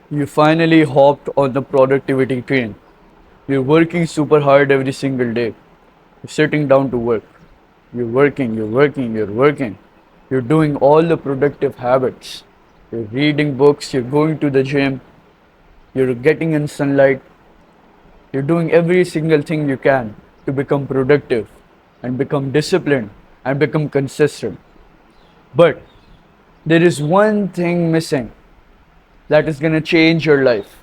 You finally hopped on the productivity train. You're working super hard every single day. You're sitting down to work. You're working, you're working, you're working. You're doing all the productive habits. You're reading books, you're going to the gym, you're getting in sunlight, you're doing every single thing you can to become productive and become disciplined and become consistent. But there is one thing missing that is going to change your life.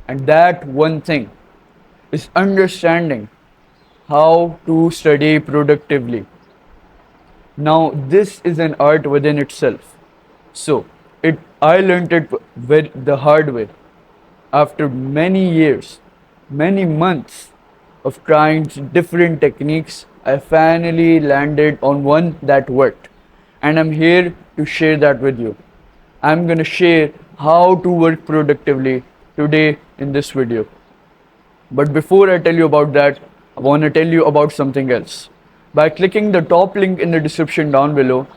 And that one thing is understanding how to study productively. Now, this is an art within itself. So, I learned it the hard way. After many years, many months of trying different techniques, I finally landed on one that worked. And I'm here to share that with you. I'm gonna share how to work productively today in this video. But before I tell you about that, I want to tell you about something else. By clicking the top link in the description down below,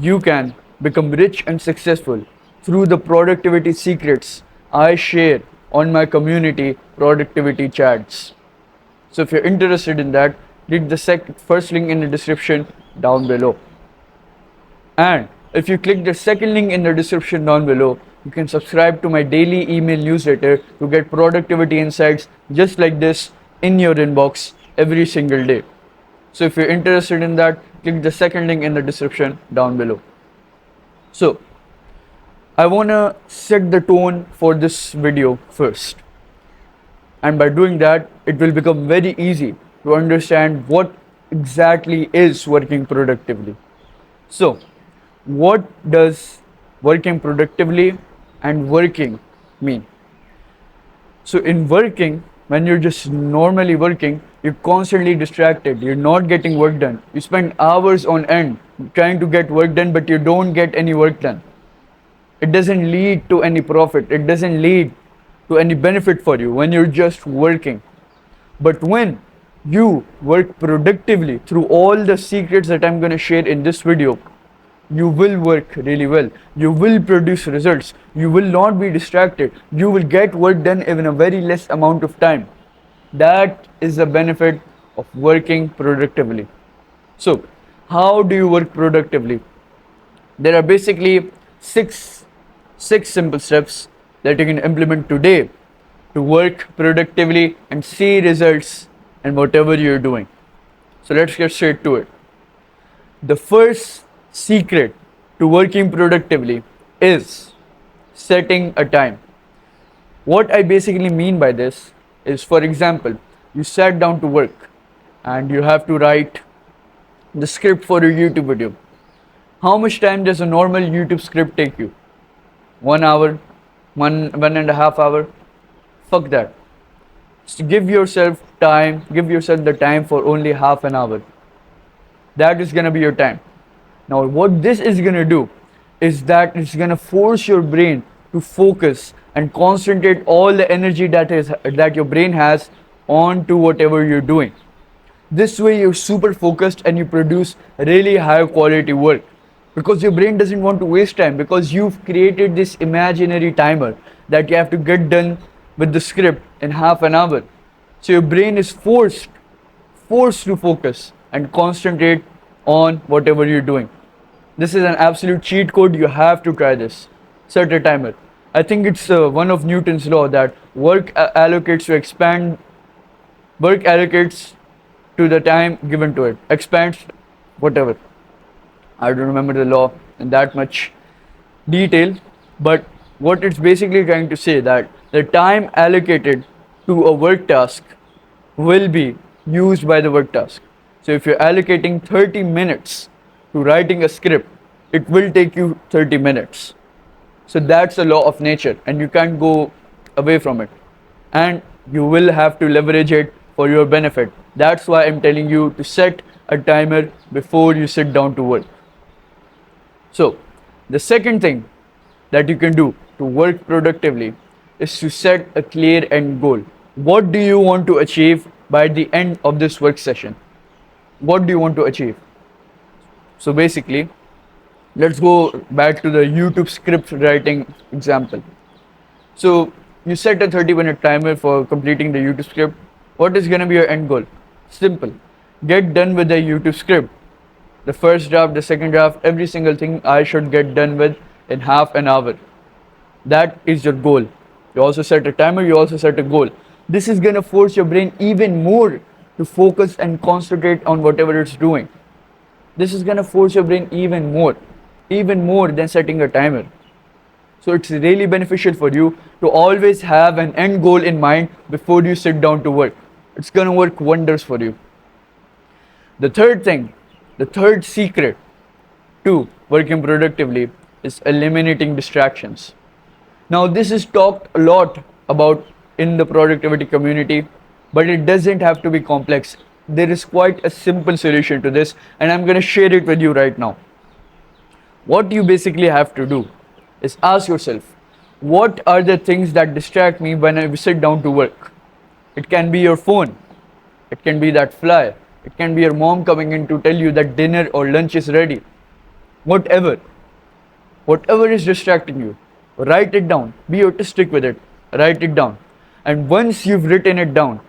you can become rich and successful through the productivity secrets I share on my community productivity chats. So if you're interested in that, click the first link in the description down below. And if you click the second link in the description down below, you can subscribe to my daily email newsletter to get productivity insights just like this in your inbox every single day. So if you're interested in that, click the second link in the description down below. So I want to set the tone for this video first. And by doing that, it will become very easy to understand what exactly is working productively. So, what does working productively and working mean? So, in working, when you're just normally working, you're constantly distracted, you're not getting work done. You spend hours on end trying to get work done, but you don't get any work done. It doesn't lead to any profit, it doesn't lead to any benefit for you when you're just working. But when you work productively through all the secrets that I'm going to share in this video, you will work really well. You will produce results. You will not be distracted. You will get work done in a very less amount of time. That is the benefit of working productively. So, how do you work productively? There are basically six simple steps that you can implement today to work productively and see results in whatever you're doing. So let's get straight to it. The first secret to working productively is setting a time. What I basically mean by this is, for example, you sat down to work and you have to write the script for your YouTube video. How much time does a normal YouTube script take you? 1 hour? One and a half hour? Fuck that. Just give yourself time, give yourself the time for only half an hour. That is gonna be your time. Now, what this is gonna do is that it's gonna force your brain to focus and concentrate all the energy that your brain has onto whatever you're doing. This way, you're super focused and you produce really high quality work because your brain doesn't want to waste time, because you've created this imaginary timer that you have to get done with the script in half an hour. So your brain is forced to focus and concentrate on whatever you're doing. This is an absolute cheat code. You have to try this. Set a timer. I think it's one of Newton's law that work allocates to the time given to it. Expands, whatever. I don't remember the law in that much detail, but what it's basically trying to say that the time allocated to a work task will be used by the work task. So if you're allocating 30 minutes to writing a script, it will take you 30 minutes. So that's the law of nature and you can't go away from it. And you will have to leverage it for your benefit. That's why I'm telling you to set a timer before you sit down to work. So, the second thing that you can do to work productively is to set a clear end goal. What do you want to achieve by the end of this work session? What do you want to achieve? So basically, Let's go back to the YouTube script writing example. So you set a 30-minute timer for completing the YouTube script. What is going to be your end goal? Simple. Get done with the YouTube script. The first draft, the second draft, every single thing I should get done with in half an hour. That is your goal. You also set a timer, you also set a goal. This is going to force your brain even more to focus and concentrate on whatever it's doing. This is going to force your brain even more than setting a timer. So it's really beneficial for you to always have an end goal in mind before you sit down to work. It's going to work wonders for you. The third secret to working productively is eliminating distractions. Now, this is talked a lot about in the productivity community, but it doesn't have to be complex. There is quite a simple solution to this, and I'm going to share it with you right now. What you basically have to do is ask yourself, what are the things that distract me when I sit down to work? It can be your phone, it can be that flyer, it can be your mom coming in to tell you that dinner or lunch is ready. Whatever is distracting you, write it down. Be artistic with it. Write it down. And once you've written it down,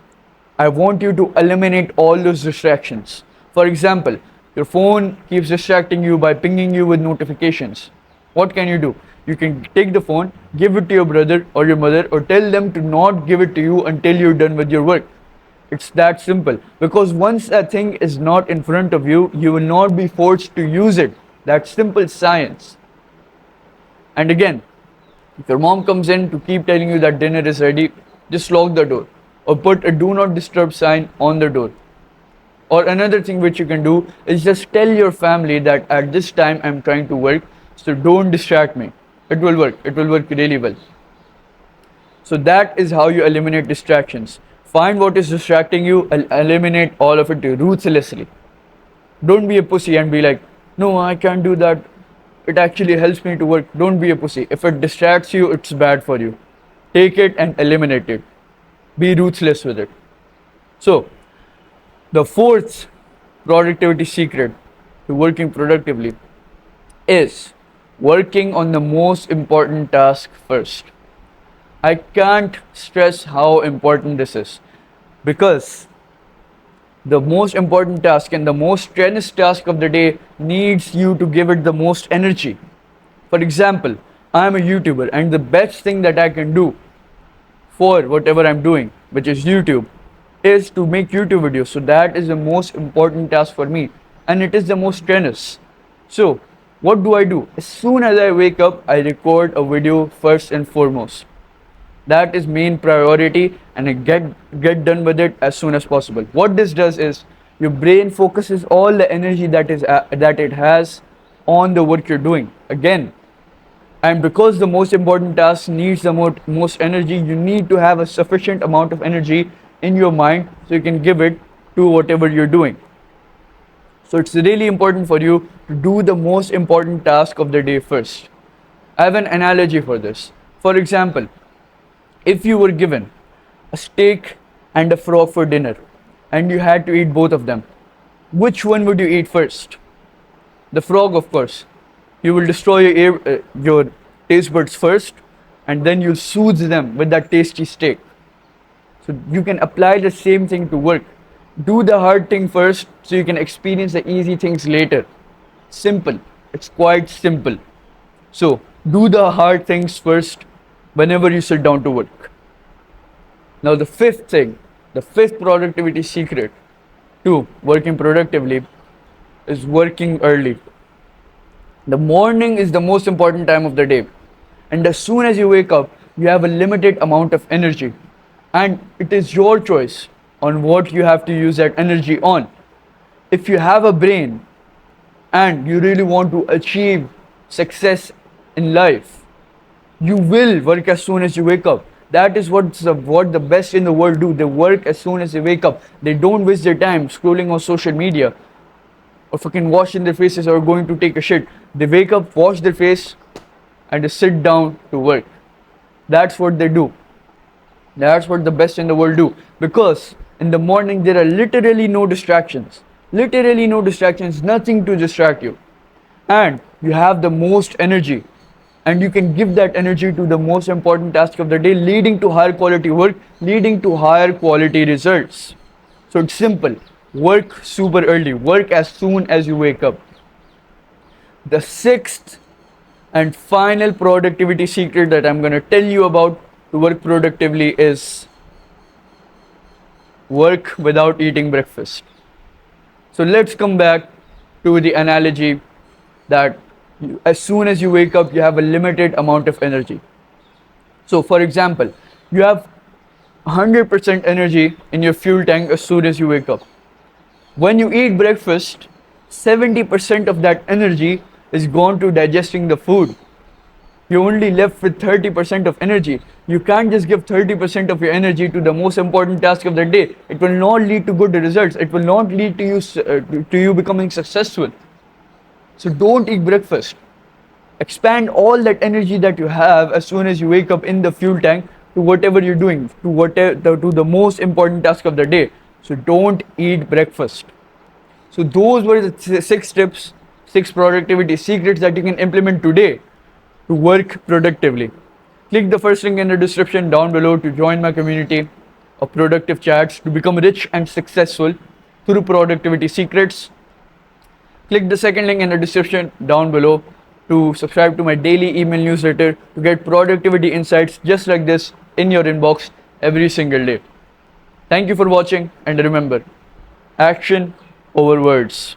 I want you to eliminate all those distractions. For example, your phone keeps distracting you by pinging you with notifications. What can you do? You can take the phone, give it to your brother or your mother, or tell them to not give it to you until you're done with your work. It's that simple. Because once a thing is not in front of you, you will not be forced to use it. That's simple science. And again, if your mom comes in to keep telling you that dinner is ready, just lock the door or put a do not disturb sign on the door. Or another thing which you can do is just tell your family that at this time I'm trying to work, so don't distract me. It will work. It will work really well. So that is how you eliminate distractions. Find what is distracting you and eliminate all of it ruthlessly. Don't be a pussy and be like, no, I can't do that. It actually helps me to work. Don't be a pussy. If it distracts you, it's bad for you. Take it and eliminate it. Be ruthless with it. So, the fourth productivity secret to working productively is working on the most important task first. I can't stress how important this is, because the most important task and the most strenuous task of the day needs you to give it the most energy. For example, I am a YouTuber, and the best thing that I can do for whatever I'm doing, which is YouTube, is to make YouTube videos. So that is the most important task for me, and it is the most strenuous. So what do? As soon as I wake up, I record a video first and foremost. That is main priority, and I get done with it as soon as possible. What this does is your brain focuses all the energy that it has on the work you're doing. Again, and because the most important task needs the most energy, you need to have a sufficient amount of energy in your mind so you can give it to whatever you're doing. So it's really important for you to do the most important task of the day first. I have an analogy for this. For example, if you were given a steak and a frog for dinner and you had to eat both of them, which one would you eat first? The frog, of course. You will destroy your taste buds first, and then you'll soothe them with that tasty steak. So you can apply the same thing to work. Do the hard thing first so you can experience the easy things later. Simple. It's quite simple. So do the hard things first whenever you sit down to work. Now the fifth productivity secret to working productively is working early. The morning is the most important time of the day, and as soon as you wake up, you have a limited amount of energy, and it is your choice on what you have to use that energy on. If you have a brain and you really want to achieve success in life, you will work as soon as you wake up. That is what the best in the world do. They work as soon as they wake up. They don't waste their time scrolling on social media or fucking washing their faces or going to take a shit. They wake up, wash their face, and they sit down to work. That's what they do. That's what the best in the world do. Because in the morning there are literally no distractions. Literally no distractions, nothing to distract you. and you have the most energy, and you can give that energy to the most important task of the day, leading to higher quality work, leading to higher quality results. So it's simple: work super early, work as soon as you wake up. The sixth and final productivity secret that I'm going to tell you about to work productively is work without eating breakfast. So let's come back to the analogy that as soon as you wake up, you have a limited amount of energy. So, for example, you have 100% energy in your fuel tank as soon as you wake up. When you eat breakfast, 70% of that energy is gone to digesting the food. You're only left with 30% of energy. You can't just give 30% of your energy to the most important task of the day. It will not lead to good results. It will not lead to you becoming successful. So don't eat breakfast. Expand all that energy that you have as soon as you wake up in the fuel tank to whatever you're doing, to the most important task of the day. So don't eat breakfast. So those were the six tips, six productivity secrets that you can implement today to work productively. Click the first link in the description down below to join my community of productive chats to become rich and successful through productivity secrets. Click the second link in the description down below to subscribe to my daily email newsletter to get productivity insights just like this in your inbox every single day. Thank you for watching, and remember, action over words.